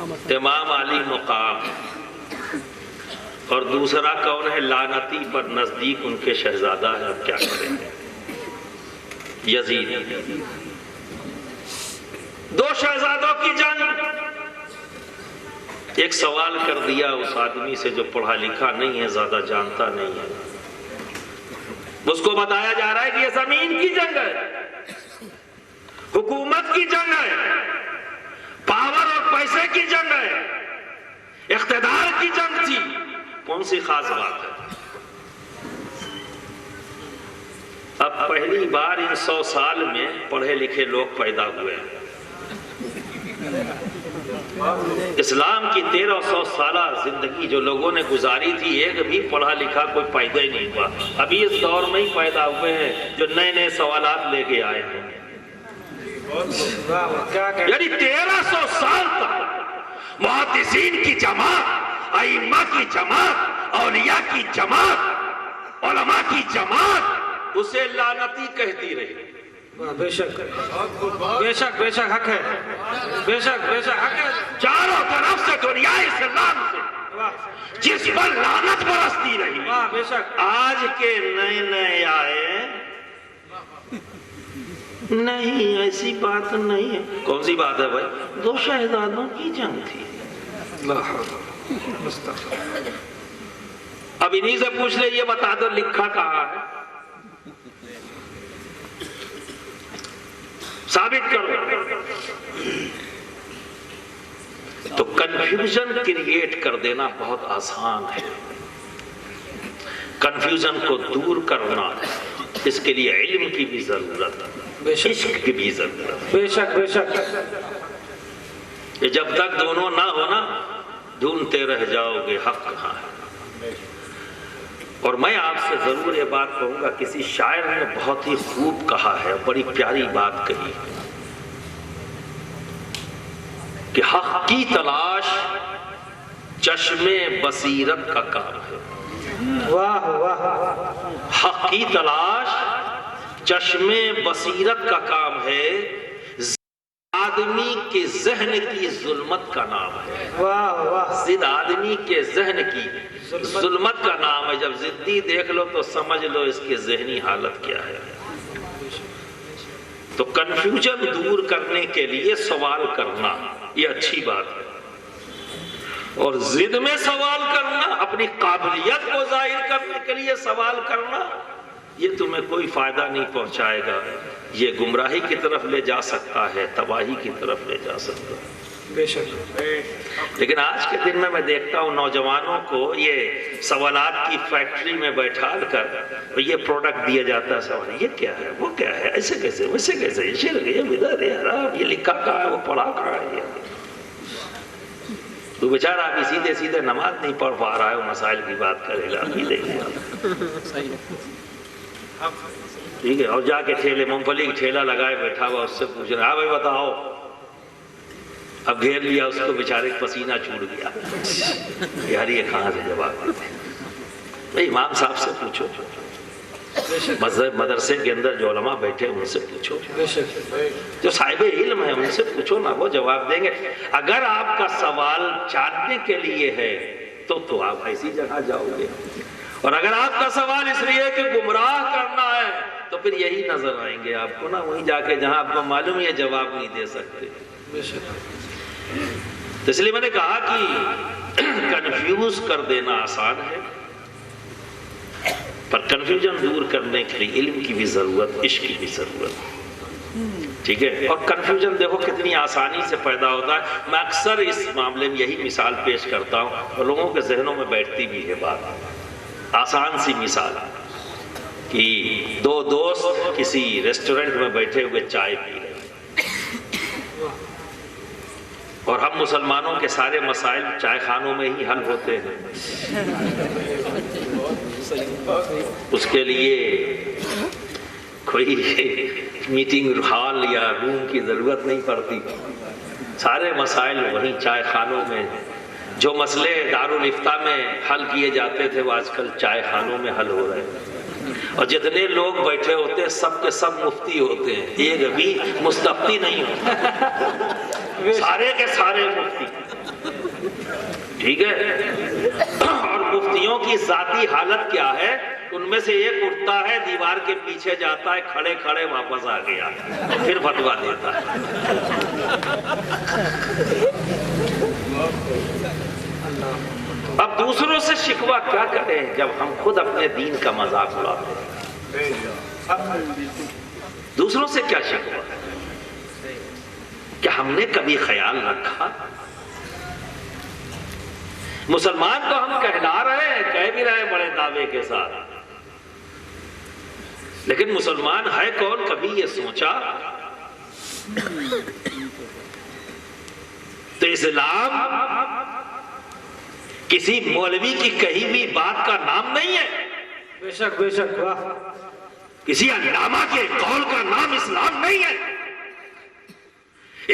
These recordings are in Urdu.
امام علی مقام، اور دوسرا کون ہے؟ لعنتی پر نزدیک ان کے شہزادہ ہے، اب کیا کریں گے؟ یزید۔ دو شہزادوں کی جنگ۔ ایک سوال کر دیا اس آدمی سے جو پڑھا لکھا نہیں ہے، زیادہ جانتا نہیں ہے، اس کو بتایا جا رہا ہے کہ یہ زمین کی جنگ ہے، حکومت کی جنگ ہے، پاور اور پیسے کی جنگ ہے، اقتدار کی جنگ تھی، کون سی خاص بات ہے؟ اب پہلی بار ان 100 سال میں پڑھے لکھے لوگ پیدا ہوئے ہیں۔ اسلام کی 1300 سالہ زندگی جو لوگوں نے گزاری تھی، ایک بھی پڑھا لکھا کوئی پیدا ہی نہیں ہوا۔ ابھی اس دور میں ہی پیدا ہوئے ہیں جو نئے نئے سوالات لے کے آئے ہیں۔ یعنی 1300 سال تک محدثین کی جماعت، ائمہ کی جماعت، اولیاء کی جماعت، علماء کی جماعت اسے لعنتی کہتی رہی۔ بے شک بے شک بے شک حق ہے، بے شک بے شک حق ہے۔ چاروں طرف سے دنیا اسلام سے جس پر لعنت برستی رہی، بے شک۔ آج کے نئے نئے آئے نہیں، ایسی بات نہیں ہے۔ کون سی بات ہے بھائی؟ دو شہزادوں کی جنگ تھی۔ اب انہی سے پوچھ لے، یہ بتا دو لکھا کہاں ہے؟ ثابت کرو۔ تو کنفیوژن کریٹ کر دینا بہت آسان ہے، کنفیوژن کو دور کرنا اس کے لیے علم کی بھی ضرورت ہے، عشق کی بھی ضرورت ہے۔ بے شک بے شک۔ کہ جب تک دونوں نہ ہونا ڈھونڈتے رہ جاؤ گے حق کہاں ہے۔ اور میں آپ سے ضرور یہ بات کہوں گا، کسی شاعر نے بہت ہی خوب کہا ہے، بڑی پیاری بات کہی کہ حق کی تلاش چشم بصیرت کا کام ہے۔ واہ واہ۔ حق کی تلاش چشم بصیرت کا کام ہے، آدمی کے ذہن کی ظلمت کا نام ہے۔ واہ واہ۔ ضد آدمی کے ذہن کی ظلمت کا نام ہے۔ جب ضدی دیکھ لو تو سمجھ لو اس کی ذہنی حالت کیا ہے۔ تو کنفیوژن دور کرنے کے لیے سوال کرنا یہ اچھی بات ہے، اور ضد میں سوال کرنا، اپنی قابلیت کو ظاہر کرنے کے لیے سوال کرنا، یہ تمہیں کوئی فائدہ نہیں پہنچائے گا، یہ گمراہی کی طرف لے جا سکتا ہے، تباہی کی طرف لے جا سکتا ہے۔ بے شک۔ لیکن آج کے دن میں دیکھتا ہوں نوجوانوں کو یہ سوالات کی فیکٹری میں بیٹھا کر یہ پروڈکٹ دیا جاتا ہے، سوال یہ کیا ہے، وہ کیا ہے، ایسے کیسے، ویسے کیسے، یہ شرک ہے، یہ بدعت ہے، حرام، یہ لکھا کہاں ہے، وہ پڑھا کہاں ہے۔ تو بیچارہ ابھی سیدھے سیدھے نماز نہیں پڑھ پا رہا ہے، وہ مسائل کی بات کرے گا، ابھی دیکھے گا۔ ٹھیک ہے، اور جا کے ٹھیلے مونگپھلی کی ٹھیلا لگائے بیٹھا ہوا، اس سے پوچھ رہا ہے، ہاں بھائی بتاؤ، اب گھیر لیا اس کو، بیچارے پسینہ چھوٹ گیا، یار یہ کہاں سے جواب دیتے ہیں؟ بھائی امام صاحب سے پوچھو، مدرسے کے اندر جو علماء بیٹھے ان سے پوچھو، جو صاحب علم ہے ان سے پوچھو نا، وہ جواب دیں گے۔ اگر آپ کا سوال جاننے کے لیے ہے تو آپ ایسی جگہ جاؤ گے، اور اگر آپ کا سوال اس لیے کہ گمراہ کرنا ہے تو پھر یہی نظر آئیں گے آپ کو نا، وہیں جا کے جہاں آپ کو معلوم یہ جواب نہیں دے سکتے۔ تو اس لیے میں نے کہا کہ کنفیوز کر دینا آسان ہے، پر کنفیوژن دور کرنے کے لیے علم کی بھی ضرورت، عشق کی بھی ضرورت، ٹھیک ہے۔ اور کنفیوژن دیکھو کتنی آسانی سے پیدا ہوتا ہے۔ میں اکثر اس معاملے میں یہی مثال پیش کرتا ہوں اور لوگوں کے ذہنوں میں بیٹھتی بھی ہے بات۔ آسان سی مثال کہ دو دوست کسی ریسٹورنٹ میں بیٹھے ہوئے چائے پی رہے ہیں، اور ہم مسلمانوں کے سارے مسائل چائے خانوں میں ہی حل ہوتے ہیں، اس کے لیے کوئی میٹنگ ہال یا روم کی ضرورت نہیں پڑتی، سارے مسائل وہیں چائے خانوں میں، جو مسئلے دارالفتہ میں حل کیے جاتے تھے وہ آج کل چائے خانوں میں حل ہو رہے ہیں، اور جتنے لوگ بیٹھے ہوتے ہیں سب کے سب مفتی ہوتے ہیں، ایک بھی مستفتی نہیں ہوتا، سارے کے سارے مفتی۔ ٹھیک ہے؟ اور مفتیوں کی ذاتی حالت کیا ہے؟ ان میں سے ایک اٹھتا ہے، دیوار کے پیچھے جاتا ہے، کھڑے کھڑے واپس آ گیا، پھر فتویٰ دیتا ہے۔ اب دوسروں سے شکوہ کیا کریں جب ہم خود اپنے دین کا مذاق اڑاتے ہیں؟ دوسروں سے کیا شکوہ؟ کیا ہم نے کبھی خیال رکھا؟ مسلمان تو ہم کہلا رہے ہیں، کہہ بھی رہے ہیں بڑے دعوے کے ساتھ، لیکن مسلمان ہے کون؟ کبھی یہ سوچا؟ تو اسلام کسی مولوی کی کہی ہوئی بات کا نام نہیں ہے، بے شک بے شک، واہ، کسی علامہ کے قول کا نام اسلام نہیں ہے۔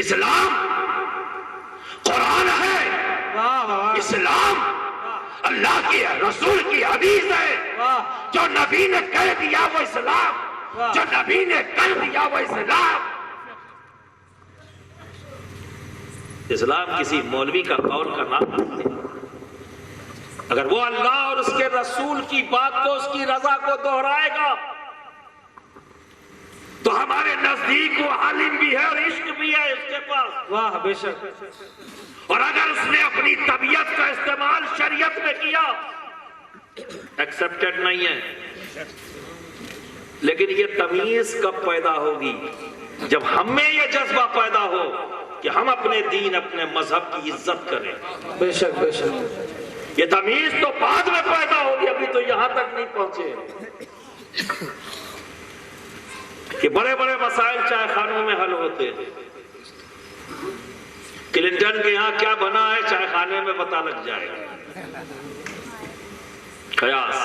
اسلام قرآن ہے، واہ واہ، اسلام اللہ کے رسول کی حدیث ہے، واہ، جو نبی نے کہہ دیا وہ اسلام، جو نبی نے کر دیا وہ اسلام۔ اسلام کسی مولوی کا قول کا نام نہیں ہے۔ اگر وہ اللہ اور اس کے رسول کی بات کو، اس کی رضا کو دہرائے گا تو ہمارے نزدیک وہ عالم بھی ہے اور عشق بھی ہے اس کے پاس، واہ، بے شک، اور اگر اس نے اپنی طبیعت کا استعمال شریعت میں کیا ایکسپٹڈ نہیں ہے۔ لیکن یہ تمیز کب پیدا ہوگی؟ جب ہم میں یہ جذبہ پیدا ہو کہ ہم اپنے دین، اپنے مذہب کی عزت کریں۔ بے شک بے شک، یہ تمیز تو بعد میں پیدا ہوگی، ابھی تو یہاں تک نہیں پہنچے کہ بڑے بڑے مسائل چائے خانوں میں حل ہوتے ہیں۔ کلنٹن کے یہاں کیا بنا ہے چائے خانے میں پتہ لگ جائے گا۔ قیاس،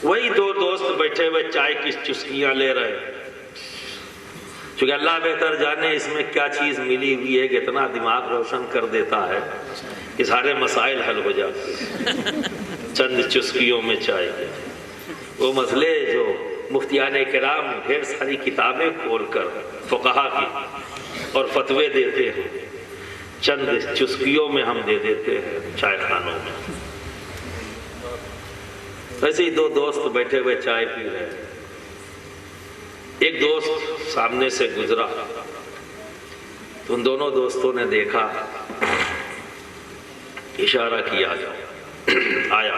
وہی دو دوست بیٹھے ہوئے چائے کی چسکیاں لے رہے ہیں، چونکہ اللہ بہتر جانے اس میں کیا چیز ملی ہوئی ہے کہ اتنا دماغ روشن کر دیتا ہے کہ سارے مسائل حل ہو جاتے ہیں چند چسکیوں میں چائے کے۔ وہ مسئلے جو مفتیان کرام ڈھیر ساری کتابیں کھول کر فقہا کی اور فتوے دیتے ہیں، چند چسکیوں میں ہم دے دیتے ہیں چائے خانوں میں۔ ویسے ہی دو دوست بیٹھے ہوئے چائے پی رہے ہیں، ایک دوست سامنے سے گزرا تو ان دونوں دوستوں نے دیکھا، اشارہ کیا، آیا،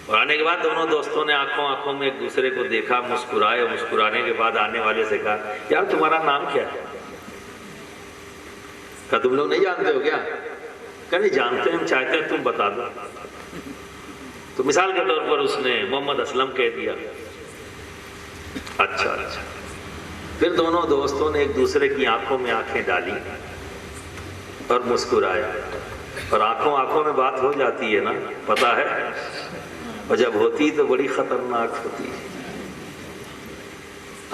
اور آنے کے بعد دونوں دوستوں نے آنکھوں میں ایک دوسرے کو دیکھا، مسکرائے، مسکرانے کے بعد آنے والے سے کہا، یار تمہارا نام کیا ہے؟ کہا تم لوگ نہیں جانتے ہو کیا؟ کہا نہیں جانتے، ہم چاہتے ہیں تم بتا دو۔ تو مثال کے طور پر اس نے محمد اسلم کہہ دیا۔ اچھا اچھا، پھر دونوں دوستوں نے ایک دوسرے کی آنکھوں میں آنکھیں ڈالی اور مسکرایا، اور آنکھوں میں بات ہو جاتی ہے نا، پتا ہے، اور جب ہوتی تو بڑی خطرناک ہوتی ہے۔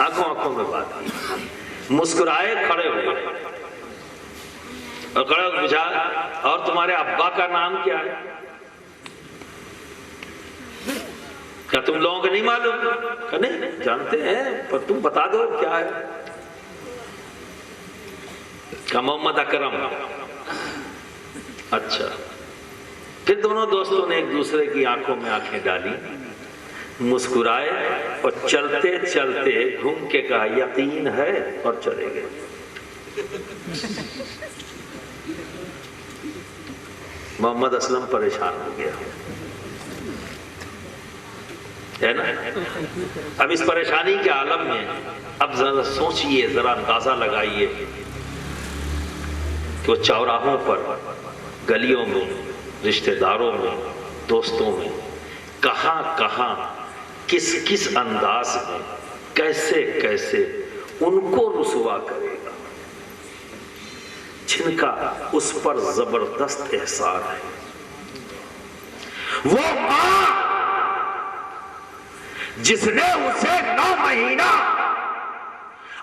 آنکھوں میں بات کی، مسکرائے، کھڑے ہوئے، اور کھڑے ہو کے پوچھا، اور تمہارے ابا کا نام کیا ہے؟ کیا تم لوگوں کو نہیں معلوم؟ کہ نہیں جانتے ہیں، پر تم بتا دو کیا ہے؟ کہ محمد اکرم۔ اچھا، پھر دونوں دوستوں نے ایک دوسرے کی آنکھوں میں آنکھیں ڈالی، مسکرائے، اور چلتے چلتے گھوم کے کہا یقین ہے، اور چلے گئے۔ محمد اسلم پریشان ہو گیا ہے نا۔ اب اس پریشانی کے عالم میں اب ذرا سوچئے، ذرا اندازہ لگائیے کہ وہ چوراہوں پر، گلیوں میں، رشتہ داروں میں، دوستوں میں، کہاں کہاں، کس کس انداز میں، کیسے کیسے ان کو رسوا کرے گا، جن کا اس پر زبردست احسان ہے۔ وہ ماں جس نے اسے 9 مہینہ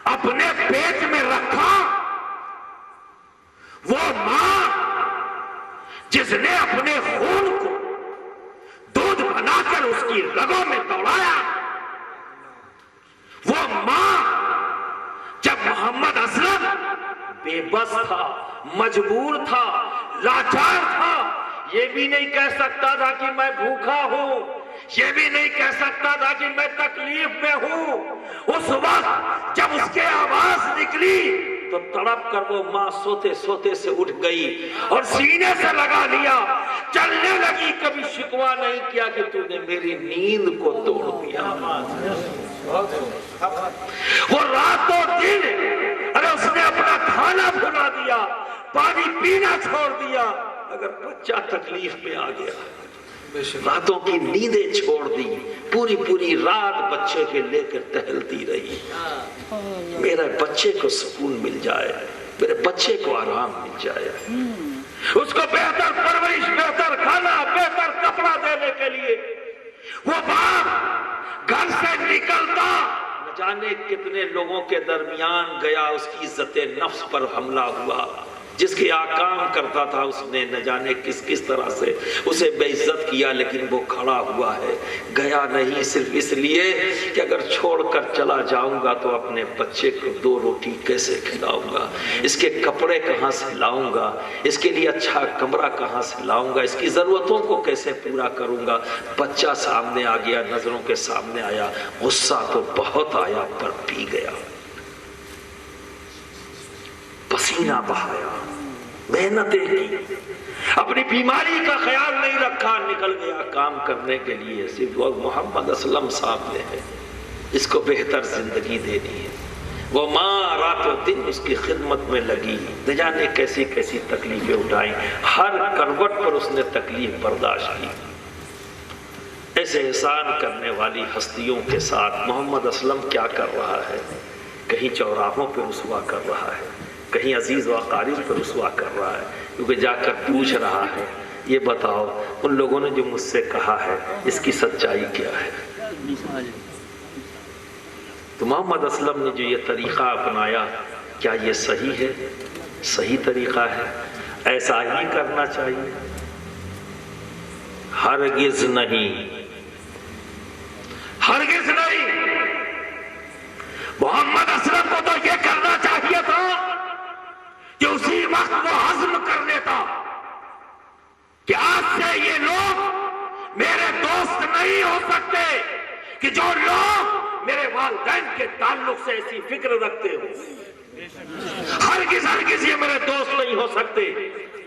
اپنے پیٹ میں رکھا، وہ ماں جس نے اپنے خون کو دودھ بنا کر اس کی رگوں میں دوڑایا، وہ ماں جب محمد اسلم بے بس مست تھا، مجبور تھا، لاچار تھا. یہ بھی نہیں کہہ سکتا تھا کہ میں بھوکا ہوں، یہ بھی نہیں کہہ سکتا تھا کہ میں تکلیف میں ہوں. اس وقت جب اس کے آواز نکلی تو تڑپ کر وہ ماں سوتے سوتے سے اٹھ گئی اور سینے سے لگا لیا، چلنے لگی. کبھی شکوہ نہیں کیا کہ تو نے میری نیند کو توڑ دیا. وہ رات و دن اس نے اپنا کھانا بھلا دیا، پانی پینا چھوڑ دیا. اگر بچہ تکلیف میں آ گیا، راتوں کی نیندیں چھوڑ دی، پوری پوری رات بچے کے لے کر ٹہلتی رہی. میرے بچے کو سکون مل جائے، میرے بچے کو آرام مل جائے. اس کو بہتر پرورش، بہتر کھانا، بہتر کپڑا دینے کے لیے وہ باپ گھر سے نکلتا، نہ جانے کتنے لوگوں کے درمیان گیا. اس کی عزت نفس پر حملہ ہوا. جس کے کام کرتا تھا اس نے نہ جانے کس کس طرح سے اسے بے عزت کیا، لیکن وہ کھڑا ہوا ہے. گیا نہیں صرف اس لیے کہ اگر چھوڑ کر چلا جاؤں گا تو اپنے بچے کو 2 روٹی کیسے کھلاؤں گا، اس کے کپڑے کہاں سے لاؤں گا، اس کے لیے اچھا کمرہ کہاں سے لاؤں گا، اس کی ضرورتوں کو کیسے پورا کروں گا. بچہ سامنے آ گیا، نظروں کے سامنے آیا. غصہ تو بہت آیا پر پی گیا، پسینہ بہایا، محنتیں کی، اپنی بیماری کا خیال نہیں رکھا، نکل گیا کام کرنے کے لیے. صرف وہ محمد اسلم صاحب نے ہے، اس کو بہتر زندگی دینی ہے. وہ ماں رات و دن اس کی خدمت میں لگی، نہ جانے کیسی کیسی تکلیفیں اٹھائیں. ہر کروٹ پر اس نے تکلیف برداشت کی. ایسے احسان کرنے والی ہستیوں کے ساتھ محمد اسلم کیا کر رہا ہے؟ کہیں چوراہوں پہ رسوا کر رہا ہے، کہیں عزیز و اقارب پر رسوا کر رہا ہے. کیونکہ جا کر پوچھ رہا ہے، یہ بتاؤ ان لوگوں نے جو مجھ سے کہا ہے اس کی سچائی کیا ہے؟ تو محمد اسلم نے جو یہ طریقہ اپنایا، کیا یہ صحیح ہے؟ صحیح طریقہ ہے؟ ایسا ہی کرنا چاہیے؟ ہرگز نہیں، ہرگز نہیں. محمد اسلم کو تو یہ کرنا چاہیے تھا کہ اسی وقت وہ عزم کر لیتا کہ آج سے یہ لوگ میرے دوست نہیں ہو سکتے، کہ جو لوگ میرے والدین کے تعلق سے ایسی فکر رکھتے ہوں، ہرگز ہرگز یہ میرے دوست نہیں ہو سکتے.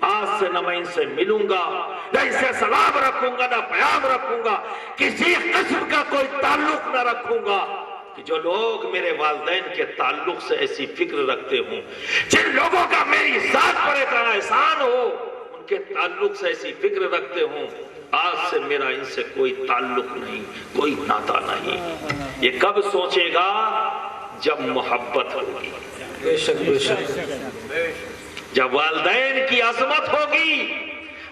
آج سے نہ میں ان سے ملوں گا، نہ ان سے سلام رکھوں گا، نہ پیام رکھوں گا، کسی قسم کا کوئی تعلق نہ رکھوں گا. کہ جو لوگ میرے والدین کے تعلق سے ایسی فکر رکھتے ہوں، جن لوگوں کا میری ذات پر اتنا احسان ہو، ان کے تعلق سے ایسی فکر رکھتے ہوں، آج سے میرا ان سے کوئی تعلق نہیں، کوئی ناتا نہیں. یہ کب سوچے گا؟ جب محبت ہوگی، بے شک بے شک، جب والدین کی عظمت ہوگی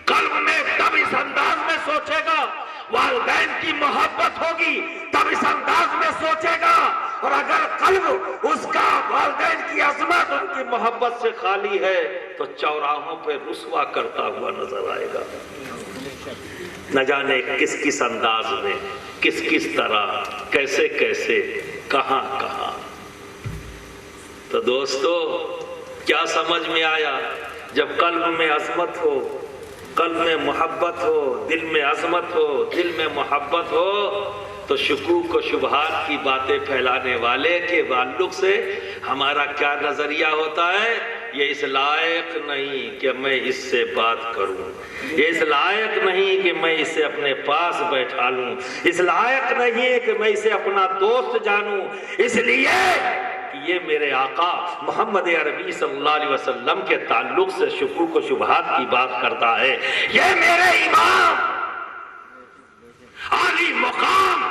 قلب میں، تب اس انداز میں سوچے گا. والدین کی محبت ہوگی تب اس انداز میں سوچے گا. اور اگر قلب اس کا والدین کی عظمت، ان کی محبت سے خالی ہے تو چوراہوں پہ رسوا کرتا ہوا نظر آئے گا. نہ جانے کس کس انداز میں، کس کس طرح، کیسے کیسے، کہاں کہاں. تو دوستو کیا سمجھ میں آیا؟ جب قلب میں عظمت ہو، قلب میں محبت ہو، دل میں عظمت ہو، دل میں محبت ہو، تو شکوک و شبہات کی باتیں پھیلانے والے کے تعلق سے ہمارا کیا نظریہ ہوتا ہے؟ یہ اس لائق نہیں کہ میں اس سے بات کروں، یہ اس لائق نہیں کہ میں اسے اپنے پاس بیٹھا لوں، اس لائق نہیں ہے کہ میں اسے اپنا دوست جانوں، اس لیے یہ میرے آقا محمد عربی صلی اللہ علیہ وسلم کے تعلق سے شکوک و شبہات کی بات کرتا ہے. یہ میرے امام عالی مقام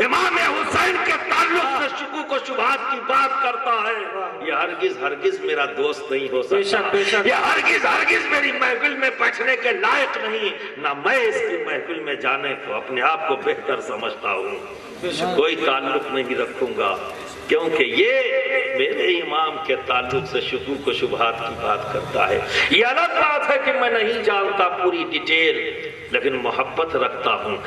امام حسین کے تعلق سے شکوک و شبہات کی بات کرتا ہے. یہ ہرگز ہرگز میرا دوست نہیں ہو سکتا، یہ ہرگز ہرگز میری محفل میں بیٹھنے کے لائق نہیں، نہ میں اس کی محفل میں جانے کو اپنے آپ کو بہتر سمجھتا ہوں. کوئی تعلق نہیں رکھوں گا، کیونکہ یہ میرے امام کے تعلق سے شکوک و شبہات کی بات کرتا ہے. یہ الگ بات ہے کہ میں نہیں جانتا پوری ڈیٹیل، لیکن محبت رکھتا ہوں،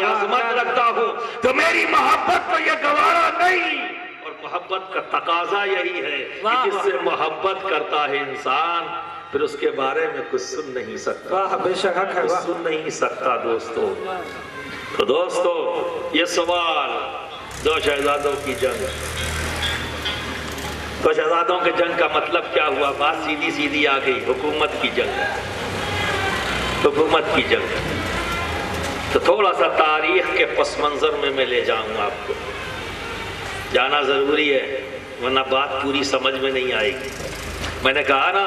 عظمت رکھتا ہوں، تو میری محبت کو یہ گوارا نہیں. اور محبت کا تقاضا یہی ہے کہ واہ جس سے محبت کرتا ہے انسان پھر اس کے بارے میں کچھ سن نہیں سکتا، واہ بے شک حق ہے، کچھ واہ سن نہیں سکتا دوستو۔ تو دوستو یہ سوال دو شہزادوں کی جنگ، تو شہزادوں کے جنگ کا مطلب کیا ہوا؟ بات سیدھی سیدھی آ گئی، حکومت کی جنگ، حکومت کی جنگ۔ تو تھوڑا سا تاریخ کے پس منظر میں لے جاؤں گا آپ کو، جانا ضروری ہے ورنہ بات پوری سمجھ میں نہیں آئے گی۔ میں نے کہا نا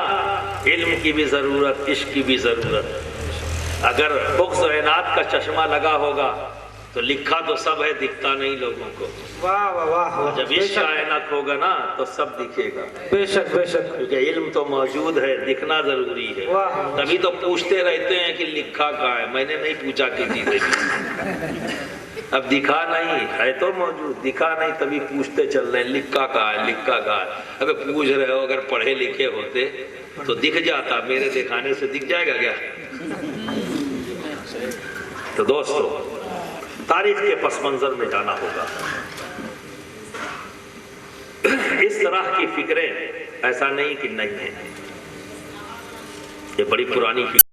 علم کی بھی ضرورت، عشق کی بھی ضرورت۔ اگر بغض و عناد کا چشمہ لگا ہوگا تو لکھا تو سب ہے، دکھتا نہیں لوگوں کو۔ واہ واہ واہ، جب عشق کا عناد ہوگا نا تو سب دکھے گا، بے شک بے شک، کیونکہ علم تو موجود ہے، دکھنا ضروری ہے۔ واہ تبھی تو پوچھتے رہتے ہیں کہ لکھا کہاں ہے؟ میں نے نہیں پوچھا کسی سے، اب دکھا نہیں ہے تو موجود، دکھا نہیں تبھی پوچھتے چل رہے ہیں لکھا کہاں ہے، لکھا کہاں ہے؟ اگر پوچھ رہے ہو، اگر پڑھے لکھے ہوتے تو دکھ جاتا، میرے دکھانے سے دکھ جائے گا کیا؟ تو دوستو تاریخ کے پس منظر میں جانا ہوگا۔ اس طرح کی فکریں ایسا نہیں کہ نہیں ہیں، یہ بڑی پرانی فکر